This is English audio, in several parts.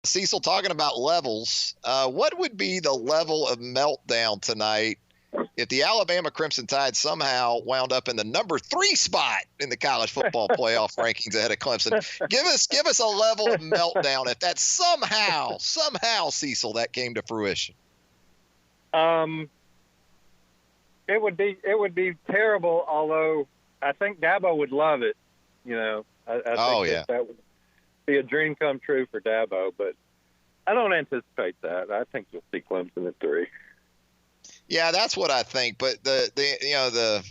Cecil, talking about levels, what would be the level of meltdown tonight if the Alabama Crimson Tide somehow wound up in the number 3 spot in the college football playoff rankings ahead of Clemson? Give us a level of meltdown if that somehow, Cecil, that came to fruition. It would be terrible. Although I think Dabo would love it. I think that would be a dream come true for Dabo. But I don't anticipate that. I think you'll see Clemson at 3. Yeah, that's what I think. But the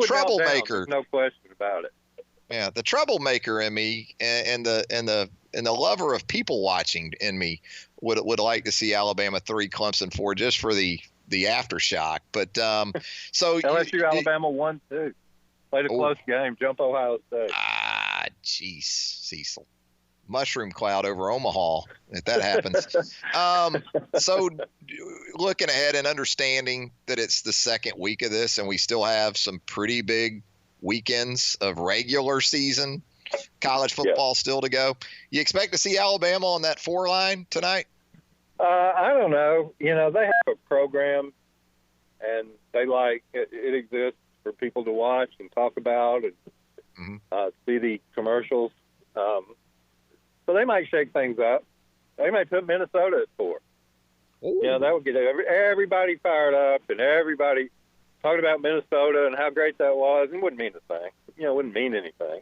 troublemaker, no question about it. Yeah, the troublemaker in me and the lover of people watching in me would like to see Alabama 3, Clemson 4, just for the aftershock. But so LSU Alabama 1-2. Played a close game. Jump Ohio State. Jeez, Cecil. Mushroom cloud over Omaha if that happens. So looking ahead and understanding that it's the second week of this and we still have some pretty big weekends of regular season college football still to go. You expect to see Alabama on that 4 line tonight? I don't know. They have a program and they it exists for people to watch and talk about and see the commercials. So they might shake things up. They might put Minnesota at 4. Ooh. That would get everybody fired up and everybody talking about Minnesota and how great that was. It wouldn't mean a thing. It wouldn't mean anything.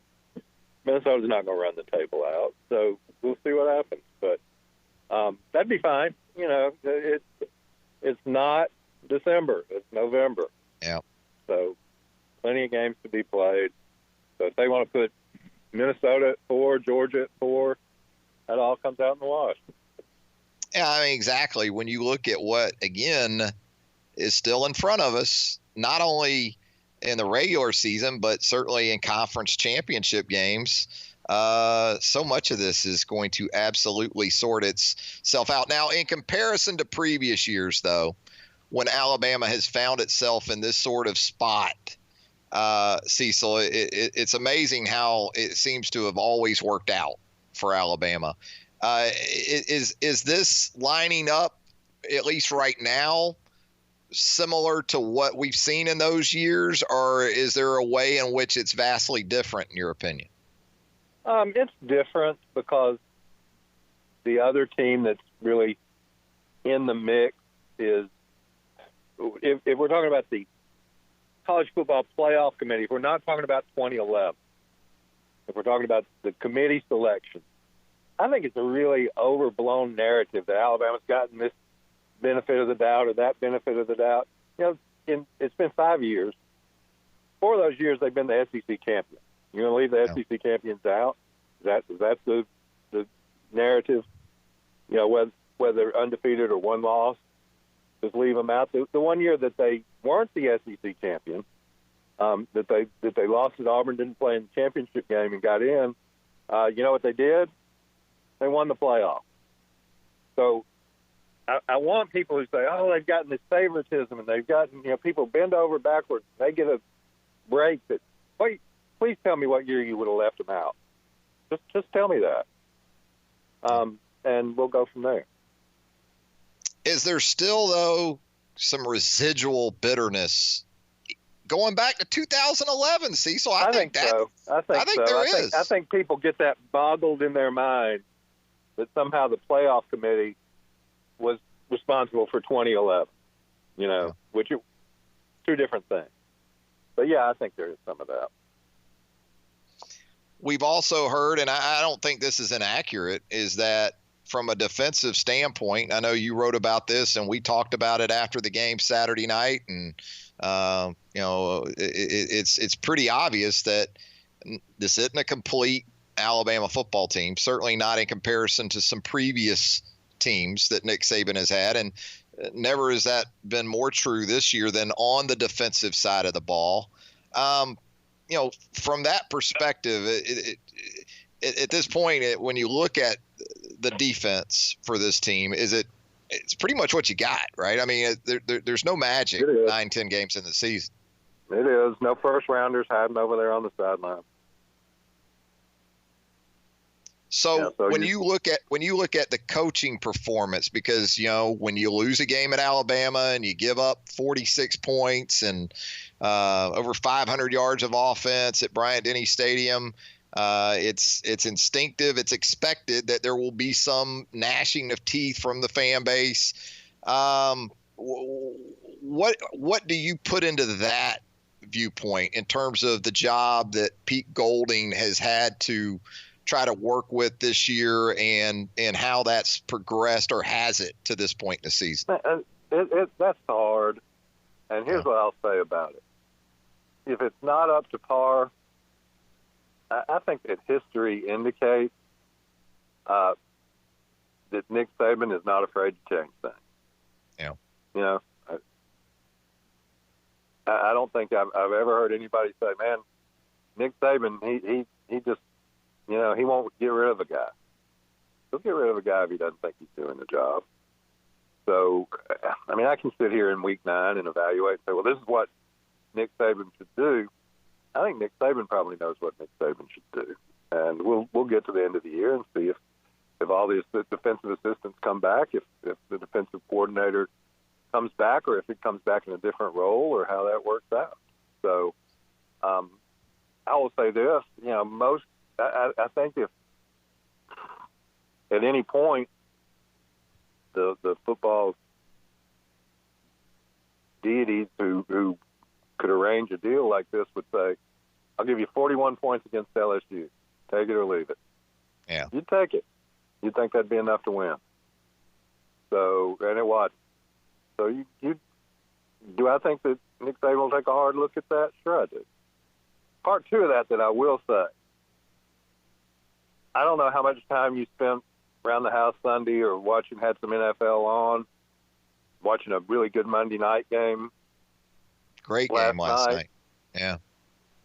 Minnesota's not going to run the table out. So we'll see what happens. But that'd be fine. It's not December. It's November. Yeah. So plenty of games to be played. So if they want to put Minnesota at 4, Georgia at 4, that all comes out in the wash. Yeah, I mean, exactly. When you look at what, again, is still in front of us, not only in the regular season, but certainly in conference championship games, so much of this is going to absolutely sort itself out. Now, in comparison to previous years, though, when Alabama has found itself in this sort of spot, Cecil, it's amazing how it seems to have always worked out for Alabama. Is this lining up, at least right now, similar to what we've seen in those years, or is there a way in which it's vastly different in your opinion? It's different because the other team that's really in the mix is, if we're talking about the College Football Playoff Committee, if we're not talking about 2011, if we're talking about the committee selection, I think it's a really overblown narrative that Alabama's gotten this benefit of the doubt or that benefit of the doubt. It's been 5 years. 4 of those years they've been the SEC champion. You're going to leave the SEC champions out? That's the narrative? Whether undefeated or 1 loss, just leave them out. The 1 year that they weren't the SEC champion, that they lost at Auburn, didn't play in the championship game and got in. You know what they did? They won the playoff. So I want people who say, "Oh, they've gotten this favoritism and they've gotten people bend over backwards. They get a break." That please tell me what year you would have left them out. Just tell me that, and we'll go from there. Is there still, though, some residual bitterness going back to 2011, Cecil? I think so. I think there is. I think people get that boggled in their mind that somehow the playoff committee was responsible for 2011, which are 2 different things. But, yeah, I think there is some of that. We've also heard, and I don't think this is inaccurate, is that from a defensive standpoint, I know you wrote about this and we talked about it after the game Saturday night, and it's pretty obvious that this isn't a complete Alabama football team, certainly not in comparison to some previous teams that Nick Saban has had, and never has that been more true this year than on the defensive side of the ball. From that perspective, at this point, when you look at the defense for this team, it's pretty much what you got, right? I mean, there's no magic 9-10 games in the season. It is. No first rounders hiding over there on the sideline. So, when you look at the coaching performance, because when you lose a game at Alabama and you give up 46 points and over 500 yards of offense at Bryant-Denny Stadium, it's instinctive. It's expected that there will be some gnashing of teeth from the fan base. What do you put into that viewpoint in terms of the job that Pete Golding has had to try to work with this year, and how that's progressed, or has it to this point in the season? That's hard. And here's what I'll say about it. If it's not up to par, I think that history indicates that Nick Saban is not afraid to change things. Yeah. I don't think I've ever heard anybody say, man, Nick Saban, he just, he won't get rid of a guy. He'll get rid of a guy if he doesn't think he's doing the job. So, I can sit here in week 9 and evaluate and say, well, this is what Nick Saban should do. I think Nick Saban probably knows what Nick Saban should do. And we'll get to the end of the year and see if all these defensive assistants come back, if the defensive coordinator comes back, or if it comes back in a different role, or how that works out. So I will say this, I think if at any point the football deities who could arrange a deal like this would say, I'll give you 41 points against LSU. Take it or leave it. Yeah. You'd take it. You'd think that'd be enough to win. So, and it wasn't. So do I think that Nick Saban will take a hard look at that? Sure I do. Part 2 of that I will say, I don't know how much time you spent around the house Sunday or had some NFL on, watching a really good Monday night game. Great game last night. Yeah.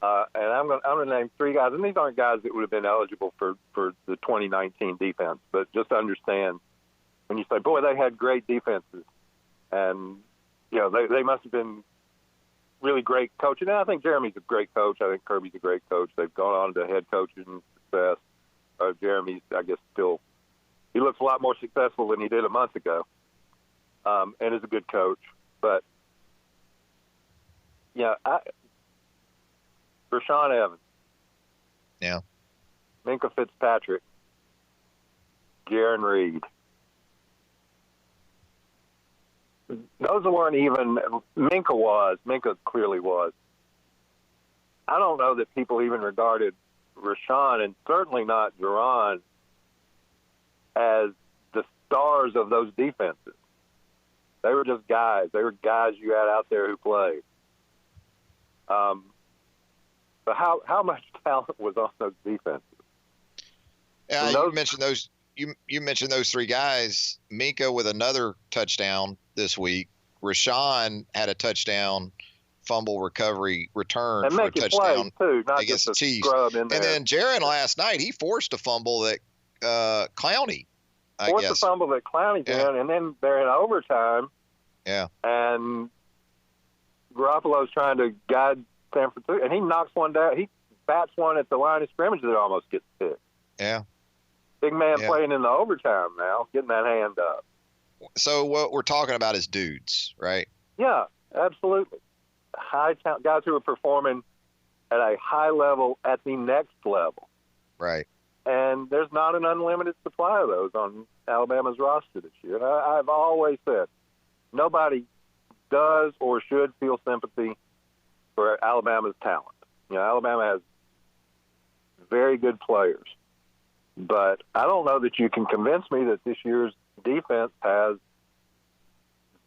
And I'm going to name 3 guys, and these aren't guys that would have been eligible for the 2019 defense, but just understand when you say, boy, they had great defenses, and they must have been really great coaching. And I think Jeremy's a great coach. I think Kirby's a great coach. They've gone on to head coaching success. Jeremy's, I guess, he looks a lot more successful than he did a month ago, and is a good coach. But Rashaan Evans, yeah, Minkah Fitzpatrick, Jarran Reed. Those weren't even Minkah clearly was. I don't know that people even regarded Rashaan, and certainly not Jarran, as the stars of those defenses. They were just guys. They were guys you had out there who played. So how much talent was on those defenses? Yeah, you mentioned those. You mentioned those 3 guys. Minkah with another touchdown this week. Rashaan had a touchdown, fumble recovery return and for a touchdown too, not against just the Chiefs. And then Jarran last night, he forced a fumble that Clowney, I forced guess. a fumble that Clowney did, and then they're in overtime. Yeah. And Garoppolo's trying to guide San Francisco, and he knocks one down. He bats one at the line of scrimmage that almost gets hit. Yeah. Big man playing in the overtime now, getting that hand up. So what we're talking about is dudes, right? Yeah, absolutely. High talent guys who are performing at a high level at the next level. Right. And there's not an unlimited supply of those on Alabama's roster this year. And I've always said nobody does or should feel sympathy for Alabama's talent. Alabama has very good players. But I don't know that you can convince me that this year's defense has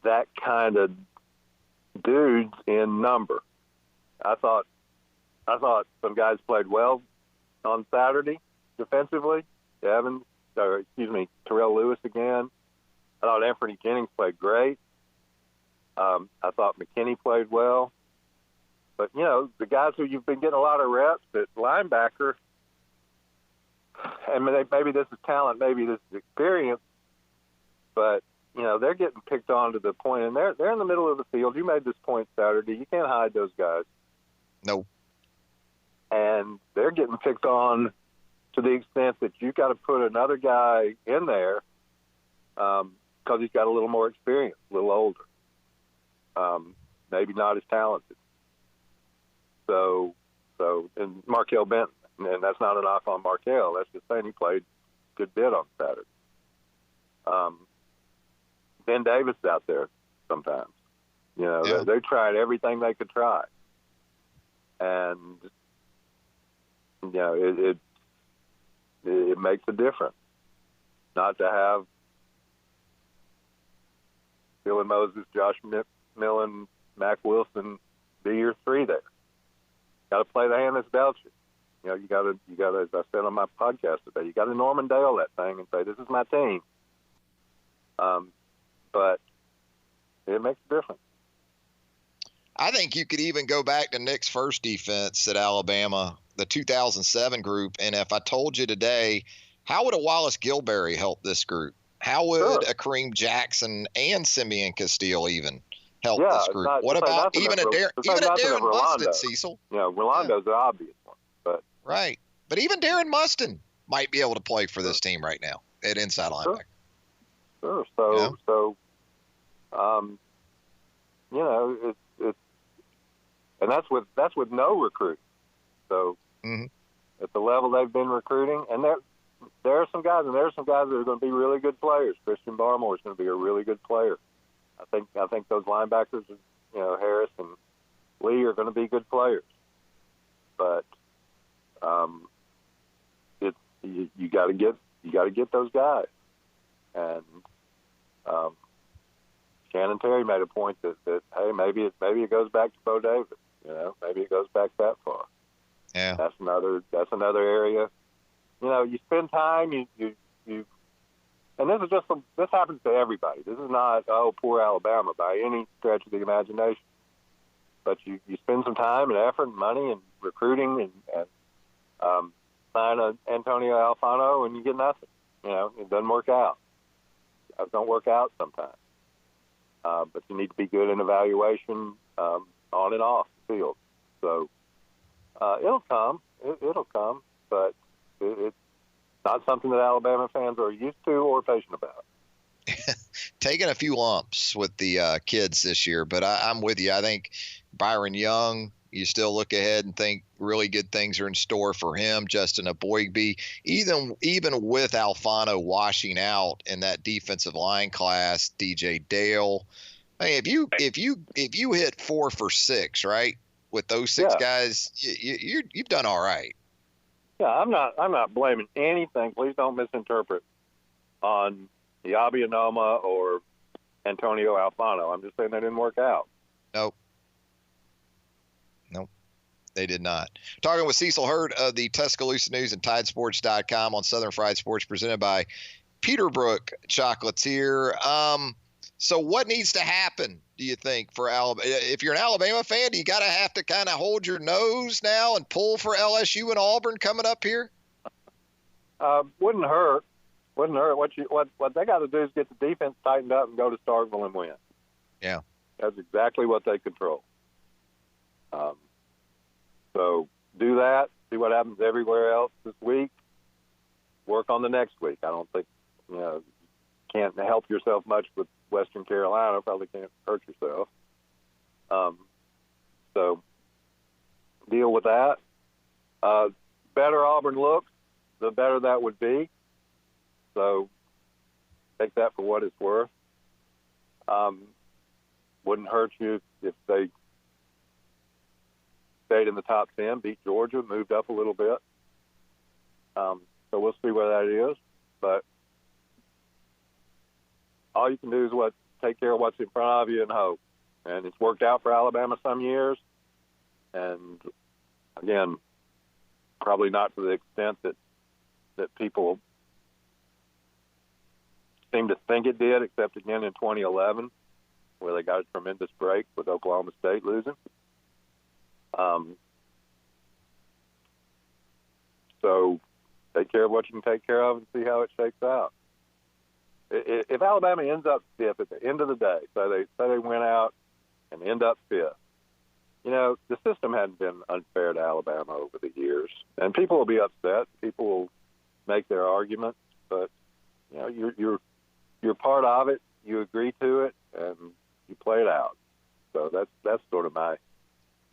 that kind of dudes in number. I thought some guys played well on Saturday defensively. Terrell Lewis again. I thought Anthony Jennings played great. I thought McKinney played well. But, the guys who you've been getting a lot of reps at linebacker, and maybe this is talent, maybe this is experience, but, they're getting picked on to the point, and they're in the middle of the field. You made this point Saturday. You can't hide those guys. No. And they're getting picked on to the extent that you got to put another guy in there because he's got a little more experience, a little older, maybe not as talented. So and Markel Benton, and that's not a knock on Markel. That's just saying he played a good bit on Saturday. Ben Davis is out there sometimes. You know, yeah. they tried everything they could try, and you know it makes a difference not to have Dylan Moses, Josh Millen, Mac Wilson be your three there. Got to play the hand that's dealt you. You know, you got to, as I said on my podcast today, you got to Norman Dale that thing and say, "This is my team." But it makes a difference. I think you could even go back to Nick's first defense at Alabama, the 2007 group, and if I told you today, how would a Wallace Gilberry help this group? How would a Kareem Jackson and Simeon Castile even help this group? What about even a Darren Mustin, Cecil? You know, Rolando's the obvious one, but right. But even Darren Mustin might be able to play for this team right now at inside linebacker. Sure. So, you know, it's and that's with no recruit. So at the level they've been recruiting, and there are some guys, that are going to be really good players. Christian Barmore is going to be a really good player. I think those linebackers, you know, Harris and Lee are going to be good players. But you got to get those guys. And Shannon Terry made a point that hey, maybe it goes back to Bo Davis. You know, maybe it goes back that far. Yeah, that's another area. You know, you spend time, you and this happens to everybody. This is not poor Alabama by any stretch of the imagination. But you spend some time and effort and money and recruiting and sign an Antonio Alfano and you get nothing. You know, it doesn't work out. It don't work out sometimes. But you need to be good in evaluation on and off the field. So it'll come. It'll come. But it's not something that Alabama fans are used to or patient about. Taking a few lumps with the kids this year, but I'm with you. I think Byron Young, you still look ahead and think really good things are in store for him. Justin Aboigbe, even with Alfano washing out in that defensive line class, DJ Dale. Hey, if you hit 4 for 6, right, with those 6 guys, you've done all right. Yeah, I'm not blaming anything. Please don't misinterpret on Yabi Anoma or Antonio Alfano. I'm just saying they didn't work out. Nope, they did not. Talking with Cecil Hurd of the Tuscaloosa News and Tidesports.com on Southern Fried Sports, presented by Peterbrook Chocolatier. So what needs to happen, do you think, for Alabama? If you're an Alabama fan, do you have to kind of hold your nose now and pull for LSU and Auburn coming up here? Wouldn't hurt. What they got to do is get the defense tightened up and go to Starkville and win. Yeah, that's exactly what they control. So do that. See what happens everywhere else this week. Work on the next week. I don't think can't help yourself much with Western Carolina. Probably can't hurt yourself. So deal with that. Better Auburn looks, the better that would be. So take that for what it's worth. Wouldn't hurt you if they stayed in the top 10, beat Georgia, moved up a little bit. So we'll see where that is. But all you can do is take care of what's in front of you and hope. And it's worked out for Alabama some years. And, again, probably not to the extent that people seem to think it did, except again in 2011, where they got a tremendous break with Oklahoma State losing. So take care of what you can take care of and see how it shakes out. If Alabama ends up fifth at the end of the day, so they went out and end up fifth, the system hadn't been unfair to Alabama over the years, and people will be upset. People make their arguments, but you're part of it. You agree to it, and you play it out. So that's sort of my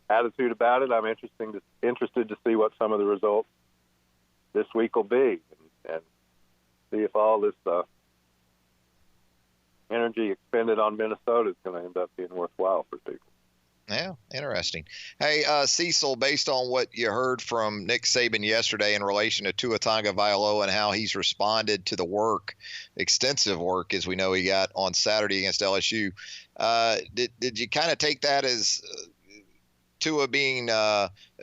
attitude about it. I'm interested to see what some of the results this week will be, and see if all this energy expended on Minnesota is going to end up being worthwhile for people. Yeah, interesting. Hey, Cecil, based on what you heard from Nick Saban yesterday in relation to Tua Tagovailoa and how he's responded to the work, extensive work, as we know he got on Saturday against LSU, did you kind of take that as Tua being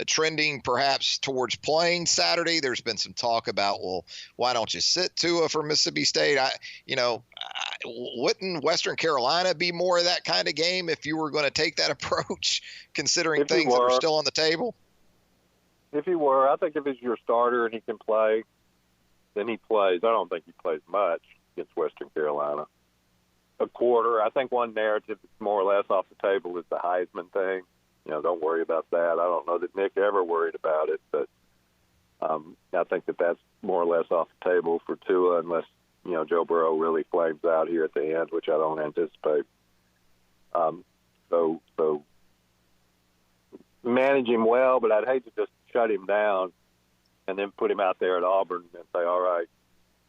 trending perhaps towards playing Saturday? There's been some talk about, well, why don't you sit Tua for Mississippi State? Wouldn't Western Carolina be more of that kind of game if you were going to take that approach, considering things that are still on the table? If he were, I think if he's your starter and he can play, then he plays. I don't think he plays much against Western Carolina. A quarter. I think one narrative that's more or less off the table is the Heisman thing. Don't worry about that. I don't know that Nick ever worried about it, but I think that's more or less off the table for Tua unless, Joe Burrow really flames out here at the end, which I don't anticipate. So manage him well, but I'd hate to just shut him down and then put him out there at Auburn and say, all right,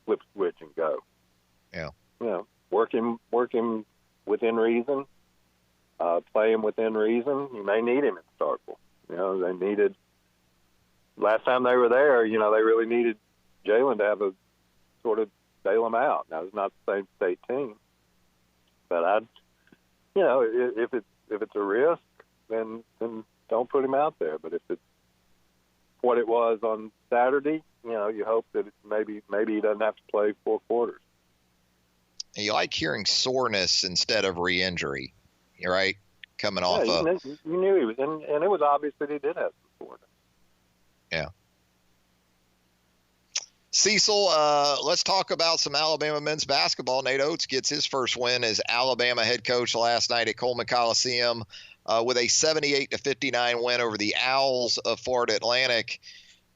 flip switch and go. Yeah. Work him within reason. Play him within reason. You may need him at Starkville. They needed last time they were there. They really needed Jalen to have a sort of bail him out. Now it's not the same state team, but if it's a risk, then don't put him out there. But if it's what it was on Saturday, you hope that maybe he doesn't have to play 4 quarters. You like hearing soreness instead of re-injury. You're right. Coming off you knew he was, and it was obvious that he did have some soreness. Yeah. Cecil, let's talk about some Alabama men's basketball. Nate Oates gets his first win as Alabama head coach last night at Coleman Coliseum with a 78-59 win over the Owls of Florida Atlantic.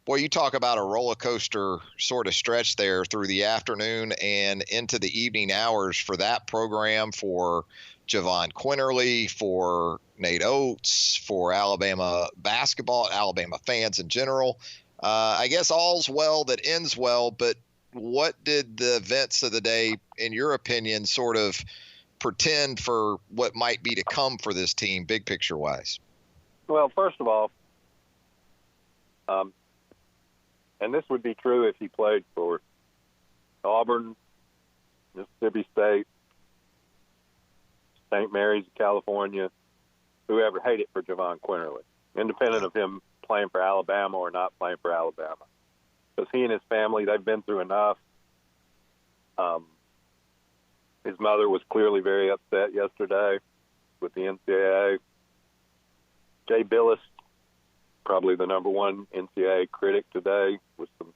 Boy, you talk about a roller coaster sort of stretch there through the afternoon and into the evening hours for that program, for Javon Quinterly, for Nate Oates, for Alabama basketball, Alabama fans in general. I guess all's well that ends well, but what did the events of the day, in your opinion, sort of portend for what might be to come for this team, big picture wise? Well, first of all, and this would be true if he played for Auburn, Mississippi State, St. Mary's, California, whoever, hate it for Javon Quinterly, independent of him playing for Alabama or not playing for Alabama. Because he and his family, they've been through enough. His mother was clearly very upset yesterday with the NCAA. Jay Billis, probably the number one NCAA critic today, with some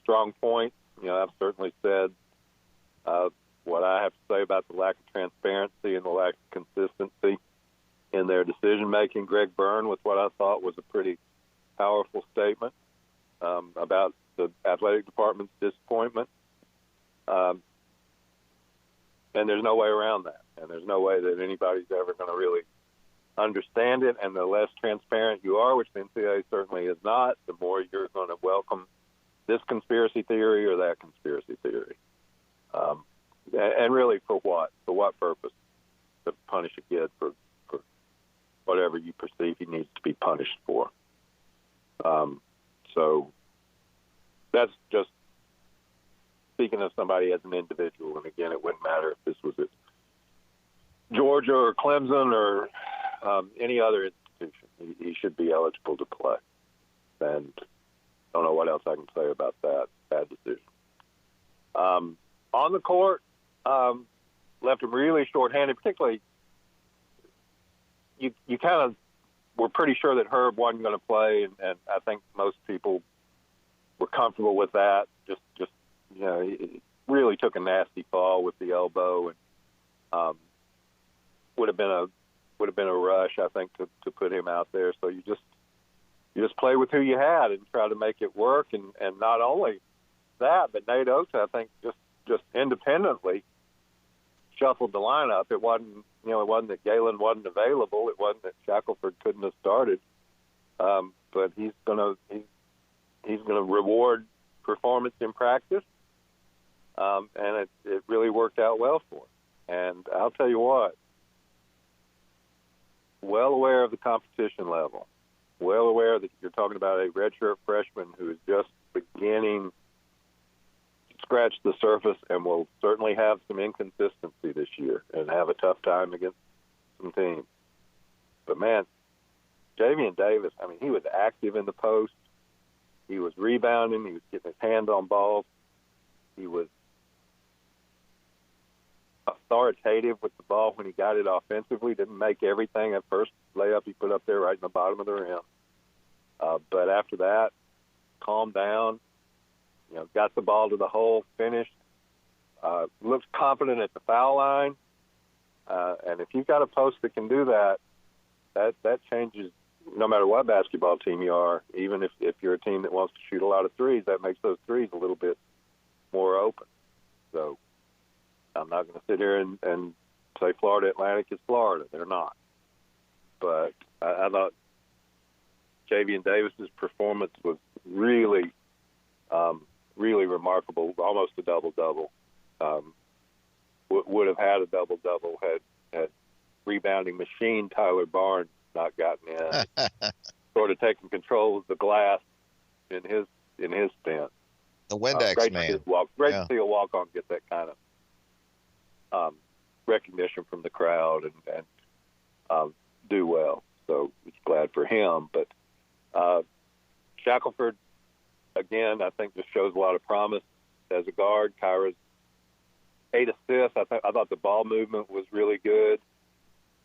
strong points. I've certainly said what I have to say about the lack of transparency and the lack of consistency in their decision-making. Greg Byrne, with what I thought was a pretty powerful statement about the athletic department's disappointment. And there's no way around that. And there's no way that anybody's ever going to really understand it. And the less transparent you are, which the NCAA certainly is not, the more you're going to welcome this conspiracy theory or that conspiracy theory. And really for what? For what purpose? To punish a kid for whatever you perceive he needs to be punished for. So that's just speaking of somebody as an individual. And again, it wouldn't matter if this was at Georgia or Clemson or any other institution. He should be eligible to play. And I don't know what else I can say about that bad decision. On the court, left him really shorthanded, particularly you kind of were pretty sure that Herb wasn't going to play, and I think most people were comfortable with that. Just he really took a nasty fall with the elbow, and would have been a rush, I think, to put him out there. So you just play with who you had and try to make it work, and not only that, but Nate Oates, I think, just independently shuffled the lineup. It wasn't that Galen wasn't available. It wasn't that Shackelford couldn't have started. But he's gonna reward performance in practice, and it really worked out well for him. And I'll tell you what, well aware of the competition level, well aware that you're talking about a redshirt freshman who is just beginning to scratch the surface and will certainly have some inconsistency this year and have a tough time against some teams. But, man, Javian Davis, I mean, he was active in the post. He was rebounding. He was getting his hands on balls. He was authoritative with the ball when he got it offensively. Didn't make everything at first layup he put up there right in the bottom of the rim. But after that, calmed down, got the ball to the hole, finished, looked confident at the foul line. And if you've got a post that can do that, that changes no matter what basketball team you are. Even if you're a team that wants to shoot a lot of threes, that makes those threes a little bit more open. So I'm not going to sit here and say Florida Atlantic is Florida. They're not. But I thought Javian Davis's performance was really, really remarkable, almost a double-double. Would have had a double-double had rebounding machine Tyler Barnes not gotten in, sort of taking control of the glass in his stint. The Windex man. Great to see a walk-on get that kind of recognition from the crowd and do well. So it's glad for him. But Shackelford, again, I think just shows a lot of promise as a guard. Kyra's 8 assists. I thought the ball movement was really good.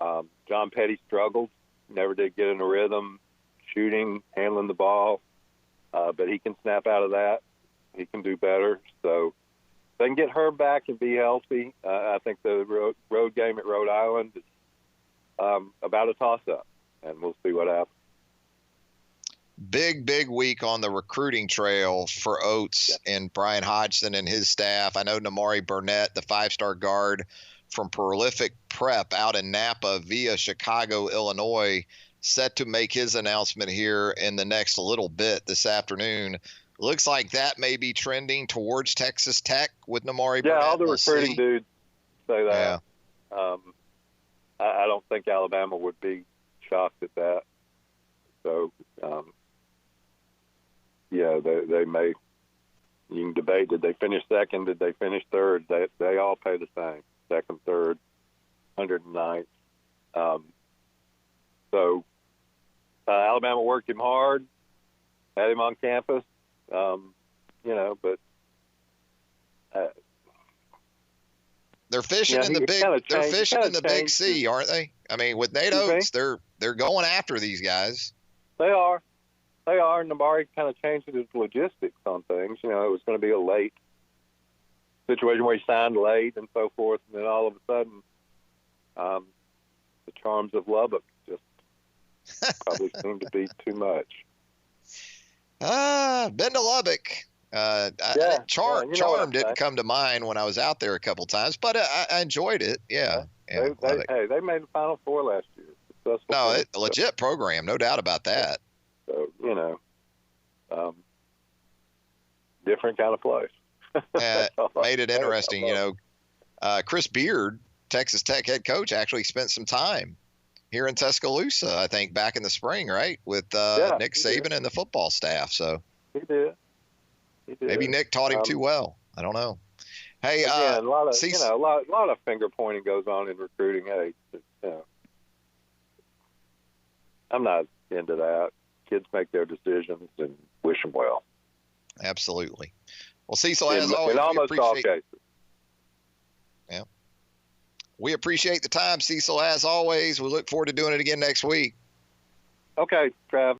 John Petty struggled. Never did get in a rhythm, shooting, handling the ball. But he can snap out of that. He can do better. So if they can get her back and be healthy, I think the road game at Rhode Island is about a toss-up, and we'll see what happens. Big week on the recruiting trail for Oates and Brian Hodgson and his staff. I know Namari Burnett, the 5-star guard from Prolific Prep out in Napa via Chicago, Illinois, set to make his announcement here in the next little bit this afternoon. Looks like that may be trending towards Texas Tech with Namari Burnett. Yeah, all the recruiting dudes say that. Yeah. I don't think Alabama would be shocked at that. So, they may. You can debate, did they finish second? Did they finish third? They all pay the same, second, third, 109th. So Alabama worked him hard, had him on campus, but they're fishing in the big. They're fishing in the Big C, aren't they? I mean, with Nate Oates, they're going after these guys. They are. Namari kind of changed his logistics on things. It was going to be a late situation where he signed late and so forth, and then all of a sudden, the charms of Lubbock just probably seemed to be too much. Been to Lubbock. Charm didn't come to mind when I was out there a couple times, but I enjoyed it. Yeah. They made the Final Four last year. A legit program, no doubt about that. So, different kind of place. Made it interesting. Chris Beard, Texas Tech head coach, actually spent some time here in Tuscaloosa, I think, back in the spring, right, with Nick Saban and the football staff. So he did. Maybe Nick taught him too well. I don't know. Hey, again, a lot of finger pointing goes on in recruiting. Hey, I'm not into that. Kids make their decisions and wish them well. Absolutely. Well, Cecil, as always, in almost all cases. Yeah. We appreciate the time, Cecil, as always. We look forward to doing it again next week. Okay, Trav.